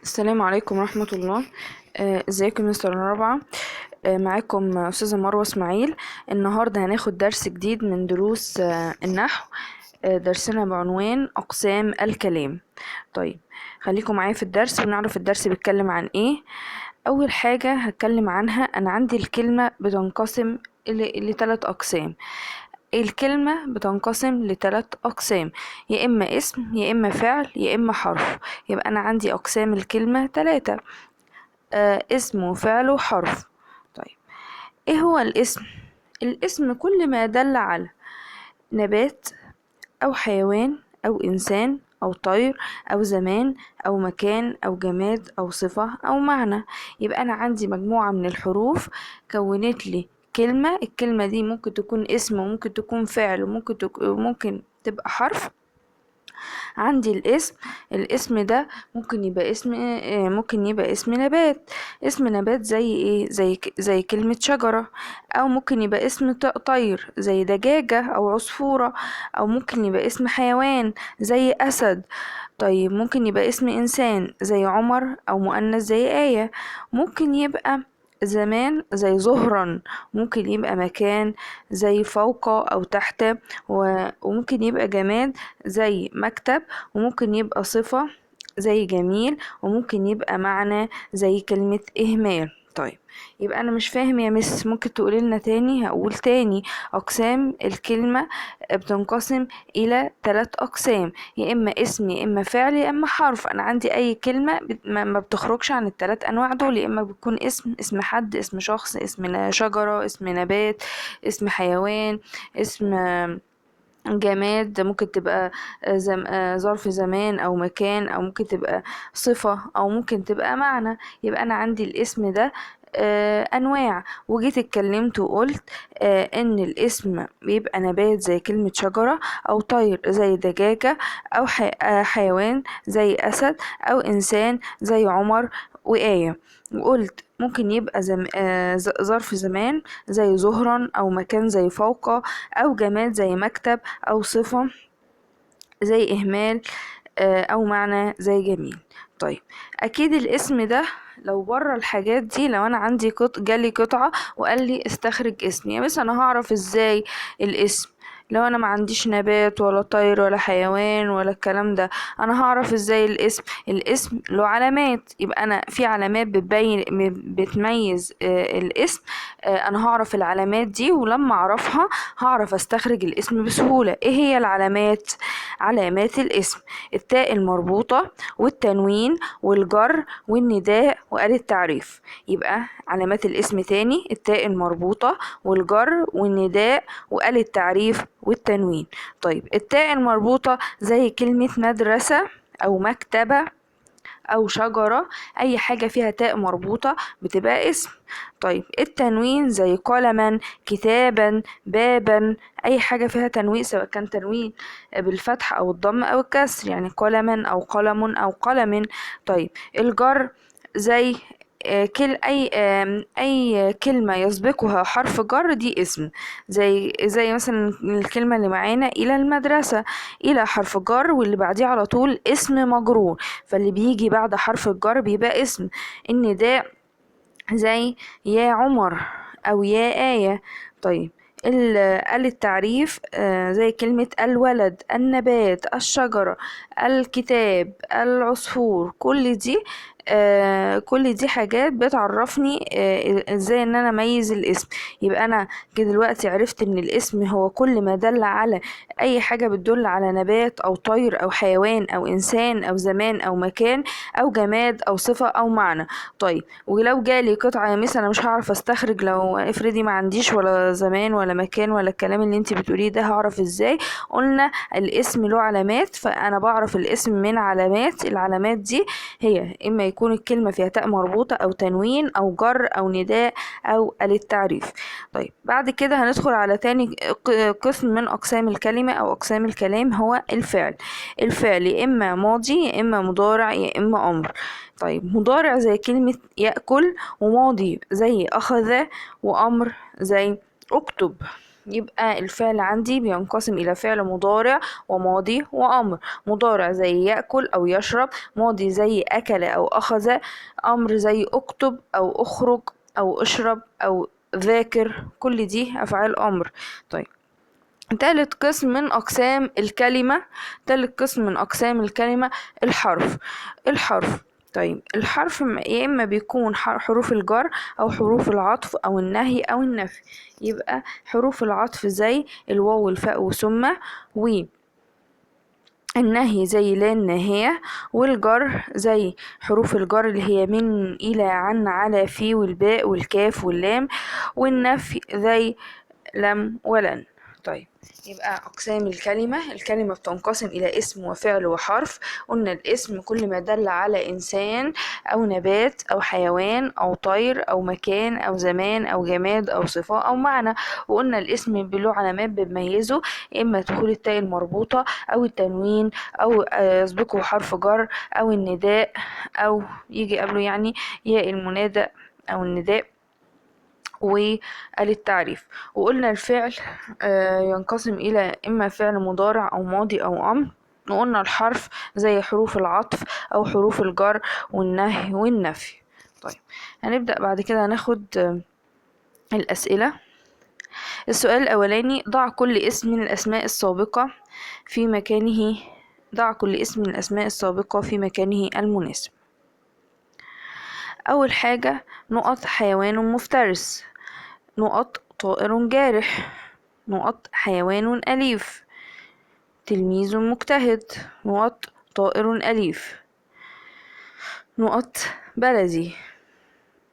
السلام عليكم ورحمة الله. ازيكم يا سنة رابعة. معاكم أستاذة مروة إسماعيل. النهاردة هناخد درس جديد من دروس النحو. درسنا بعنوان أقسام الكلام. طيب، خليكم معايا في الدرس ونعرف الدرس بيتكلم عن ايه. أول حاجة هتكلم عنها، أنا عندي الكلمة بتنقسم لثلاث أقسام. الكلمة بتنقسم لثلاث أقسام، يا إما اسم يا إما فعل يا إما حرف. يبقى أنا عندي أقسام الكلمة ثلاثة: اسم وفعل وحرف. طيب، إيه هو الاسم؟ الاسم كل ما دل على نبات أو حيوان أو إنسان أو طير أو زمان أو مكان أو جماد أو صفة أو معنى. يبقى أنا عندي مجموعة من الحروف كونت لي كلمة. الكلمة دي ممكن تكون اسم وممكن تكون فعل وممكن تبقى حرف. عندي الاسم ده ممكن يبقى اسم نبات. اسم نبات زي ايه؟ زي كلمة شجرة. او ممكن يبقى اسم طير زي دجاجة او عصفورة. او ممكن يبقى اسم حيوان زي اسد. طيب، ممكن يبقى اسم انسان زي عمر، او مؤنث زي آية. ممكن يبقى زمان زي ظهرا. ممكن يبقى مكان زي فوق او تحت. وممكن يبقى جماد زي مكتب. وممكن يبقى صفة زي جميل. وممكن يبقى معنى زي كلمة إهمال. طيب، يبقى أنا مش فاهم يا مس، ممكن تقولي لنا تاني؟ هقول تاني: أقسام الكلمة بتنقسم إلى 3 أقسام، يا إما اسم يا إما فعل يا إما حرف. أنا عندي أي كلمة ما بتخرجش عن ال3 أنواع دول، يا إما بتكون اسم حد، اسم شخص، اسم شجرة، اسم نبات، اسم حيوان، اسم جماد. ممكن تبقى ظرف زمان او مكان، او ممكن تبقى صفة، او ممكن تبقى معنى. يبقى انا عندي الاسم ده انواع. وجيت اتكلمت وقلت ان الاسم بيبقى نبات زي كلمة شجرة، او طير زي دجاجة، او حيوان زي اسد، او انسان زي عمر وآية. وقلت ممكن يبقى ظرف زمان زي ظهرا، او مكان زي فوق، او جماد زي مكتب، او صفة زي اهمال، او معنى زي جميل. طيب، اكيد الاسم ده لو بره الحاجات دي، لو انا عندي جالي قطعة وقال لي استخرج اسمي، يعني مثلا انا هعرف ازاي الاسم لو انا ما عنديش نبات ولا طير ولا حيوان ولا الكلام ده؟ انا هعرف ازاي الاسم له علامات. يبقى انا في علامات بتميز الاسم. انا هعرف العلامات دي، ولما اعرفها هعرف استخرج الاسم بسهولة. ايه هي العلامات؟ علامات الاسم: التاء المربوطة والتنوين والجر والنداء وآل التعريف. يبقى علامات الاسم تاني: التاء المربوطة والجر والنداء وآل التعريف والتنوين. طيب، التاء المربوطة زي كلمة مدرسة أو مكتبة أو شجرة. أي حاجة فيها تاء مربوطة بتبقى اسم. طيب، التنوين زي قلما، كتابا، بابا. أي حاجة فيها تنوين، سواء كان تنوين بالفتح أو الضم أو الكسر، يعني قلما أو قلم أو قلم. طيب، الجر زي أي كلمة يسبقها حرف جر دي اسم. زي مثلا الكلمة اللي معانا إلى المدرسة، إلى حرف جر واللي بعديه على طول اسم مجرور، فاللي بيجي بعد حرف الجر بيبقى اسم. النداء زي يا عمر أو يا آية. طيب، آل التعريف زي كلمة الولد، النبات، الشجرة، الكتاب، العصفور. كل دي حاجات بتعرفني ازاي ان انا اميز الاسم. يبقى انا كده دلوقتي عرفت ان الاسم هو كل ما دل على اي حاجة بتدل على نبات او طير او حيوان او انسان او زمان او مكان او جماد او صفة او معنى. طيب، ولو جالي قطعة مثلا مش هعرف استخرج، لو افرضي ما عنديش ولا زمان ولا مكان ولا الكلام اللي انت بتقوليه ده، هعرف ازاي؟ قلنا الاسم له علامات، فانا بعرف الاسم من علامات. العلامات دي هي اما يكون الكلمة فيها تاء مربوطة او تنوين او جر او نداء او آل التعريف. طيب، بعد كده هندخل على تاني قسم من اقسام الكلمة او اقسام الكلام، هو الفعل. الفعل يا اما ماضي يا اما مضارع يا اما امر. طيب، مضارع زي كلمة يأكل، وماضي زي أخذ، وأمر زي اكتب. يبقى الفعل عندي بينقسم إلى فعل مضارع وماضي وأمر. مضارع زي يأكل أو يشرب، ماضي زي أكل أو أخذ، أمر زي أكتب أو أخرج أو أشرب أو ذاكر، كل دي أفعال أمر. طيب، تالت قسم من أقسام الكلمة، الحرف. طيب، الحرف يا إما بيكون حروف الجر أو حروف العطف أو النهي أو النفي. يبقى حروف العطف زي الواو والفاء وثم، والنهي زي لا الناهية، والجر زي حروف الجر اللي هي من إلى عن على في والباء والكاف واللام، والنفي زي لم ولن. طيب، يبقى أقسام الكلمة بتنقسم إلى اسم وفعل وحرف. قلنا الاسم كل ما دل على إنسان أو نبات أو حيوان أو طير أو مكان أو زمان أو جماد أو صفة أو معنى. وقلنا الاسم له علامات بتميزه، إما دخول التاء المربوطة أو التنوين أو يسبقه حرف جر أو النداء أو يجي قبله يعني ياء المنادى أو النداء والتعريف. وقلنا الفعل ينقسم إلى إما فعل مضارع أو ماضي أو أمر. وقلنا الحرف زي حروف العطف أو حروف الجر والنهي والنفي. طيب، هنبدأ بعد كده هناخد الأسئلة. السؤال الأولاني: ضع كل اسم من الأسماء السابقة في مكانه المناسب. أول حاجة: نقط حيوان مفترس، نقط طائر جارح، نقط حيوان أليف، تلميذ مجتهد، نقط طائر أليف، نقط بلدي،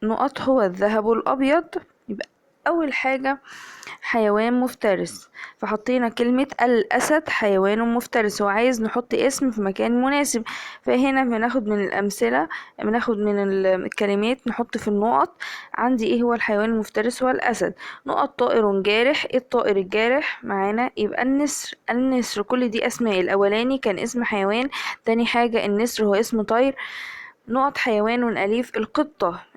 نقط هو الذهب الأبيض. يبقى أول حاجة حيوان مفترس، فحطينا كلمة الأسد حيوان مفترس، وعايز نحط اسم في مكان مناسب. فهنا بناخد من الأمثلة، بناخد من الكلمات نحط في النقط. عندي ايه هو الحيوان المفترس؟ هو الأسد. نقط طائر جارح، ايه الطائر الجارح معانا؟ يبقى النسر. كل دي أسماء. الأولاني كان اسم حيوان، تاني حاجة النسر هو اسم طير. نقط حيوان أليف،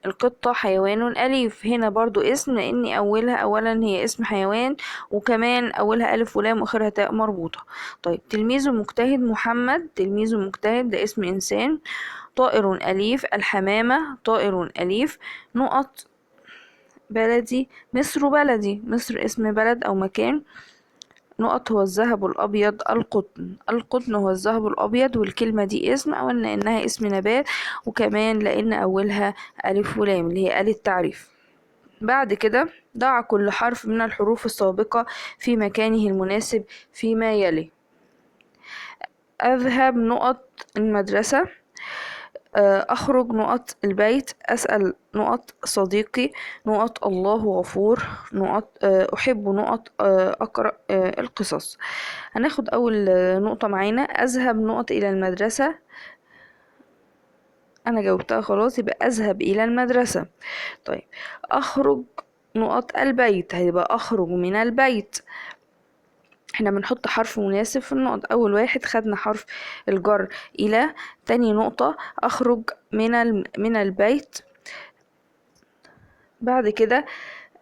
القطة حيوان أليف. هنا برضو اسم، لأن أولا هي اسم حيوان، وكمان أولها ألف ولام وآخرها تاء مربوطة. طيب، تلميذ مجتهد محمد، تلميذ مجتهد ده اسم إنسان. طائر أليف، الحمامة طائر أليف. نقط بلدي، مصر بلدي، مصر اسم بلد أو مكان. نقط هو الذهب الأبيض، القطن هو الذهب الأبيض، والكلمة دي اسم، أو إنها اسم نبات، وكمان لأن أولها ألف ولام اللي هي آلة التعريف. بعد كده: ضع كل حرف من الحروف السابقة في مكانه المناسب فيما يلي. أذهب نقط المدرسة، أخرج نقط البيت، أسأل نقط صديقي، نقط الله غفور، نقط أحب نقط أقرأ القصص. هناخد أول نقطة معانا: أذهب نقط إلى المدرسة. أنا جاوبتها خلاص، يبقى أذهب إلى المدرسة. طيب، أخرج نقط البيت، هيبقى أخرج من البيت. احنا بنحط حرف مناسب في النقط. اول واحد خدنا حرف الجر الى. تاني نقطة اخرج من البيت. بعد كده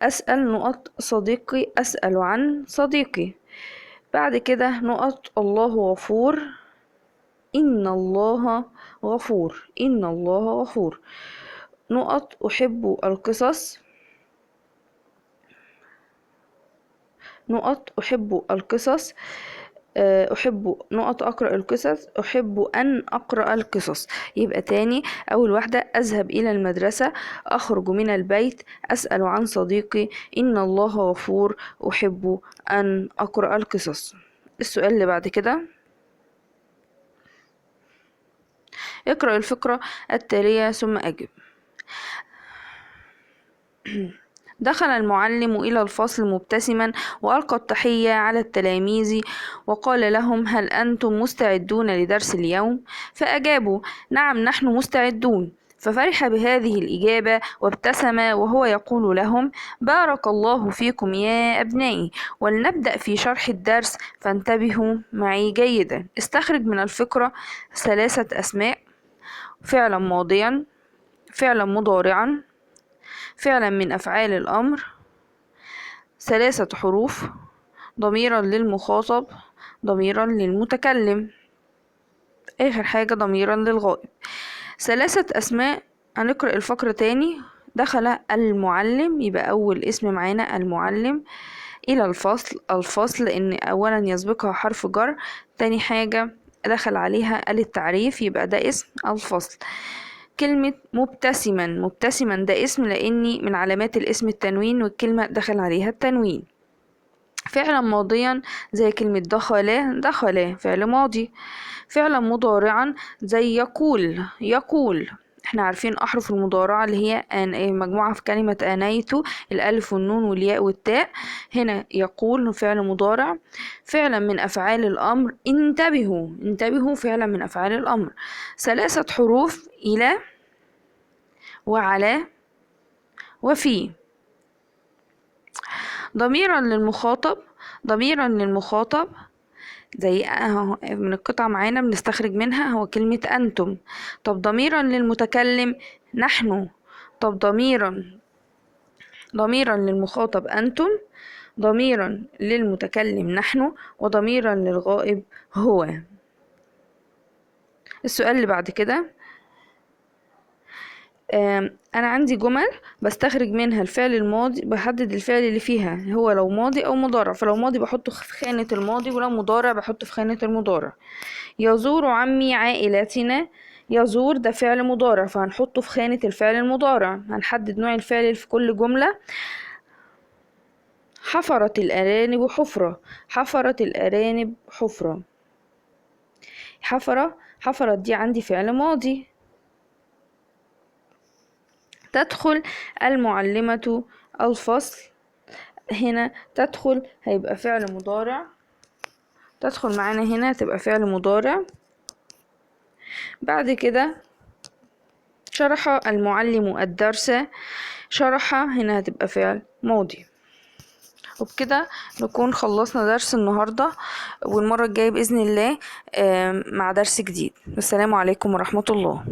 اسأل نقط صديقي، اسأل عن صديقي. بعد كده نقط الله غفور، ان الله غفور. نقط احب القصص، نقط أحب القصص. أحب نقط أقرأ القصص، أحب أن أقرأ القصص. يبقى تاني: أول واحدة أذهب إلى المدرسة، أخرج من البيت، أسأل عن صديقي، إن الله غفور، أحب أن أقرأ القصص. السؤال اللي بعد كده: اقرأ الفقرة التالية ثم أجب. دخل المعلم إلى الفصل مبتسما وألقى التحية على التلاميذ وقال لهم: هل أنتم مستعدون لدرس اليوم؟ فأجابوا: نعم نحن مستعدون. ففرح بهذه الإجابة وابتسم وهو يقول لهم: بارك الله فيكم يا أبنائي، ولنبدأ في شرح الدرس، فانتبهوا معي جيدا. استخرج من الفقرة 3 أسماء: فعلا ماضيا، فعلا مضارعا، فعلا من أفعال الأمر، 3 حروف، ضميرا للمخاطب، ضميرا للمتكلم، آخر حاجة ضميرا للغائب. 3 أسماء. هنقرأ الفقرة تاني. دخل المعلم، يبقى أول اسم معانا المعلم. إلى الفصل، الفصل لأن أولا يسبقها حرف جر. تاني حاجة دخل عليها التعريف، يبقى ده اسم الفصل. كلمة مبتسما، مبتسما ده اسم لأني من علامات الاسم التنوين، والكلمة دخل عليها التنوين. فعلا ماضيا زي كلمة دخل، دخل فعل ماضي. فعلا مضارعا زي يقول، يقول. احنا عارفين احرف المضارعة اللي هي مجموعة في كلمة آنيت، الالف والنون والياء والتاء. هنا يقول فعل مضارع. فعلا من افعال الامر انتبهوا، انتبهوا فعلا من افعال الامر. 3 حروف الى وعلى وفي. ضميرا للمخاطب، ضميرا للمخاطب زي من القطعة معانا بنستخرج منها هو كلمة أنتم. طب ضميرا للمتكلم نحن. طب ضميرا للمخاطب أنتم، ضميرا للمتكلم نحن، وضميرا للغائب هو. السؤال اللي بعد كده، انا عندي جمل بستخرج منها الفعل الماضي، بحدد الفعل اللي فيها هو لو ماضي او مضارع. فلو ماضي بحطه في خانة الماضي، ولو مضارع بحطه في خانة المضارع. يزور عمي عائلتنا، يزور ده فعل مضارع فهنحطه في خانة الفعل المضارع. هنحدد نوع الفعل اللي في كل جملة. حفرت الأرانب حفرة، حفرت الأرانب حفرة. حفرت دي عندي فعل ماضي. تدخل المعلمة الفصل، هنا تدخل هيبقى فعل مضارع. تدخل معانا هنا تبقى فعل مضارع. بعد كده شرح المعلم الدرس، شرح هنا هتبقى فعل ماضي. وبكده نكون خلصنا درس النهاردة، والمرة الجاية بإذن الله مع درس جديد. السلام عليكم ورحمة الله.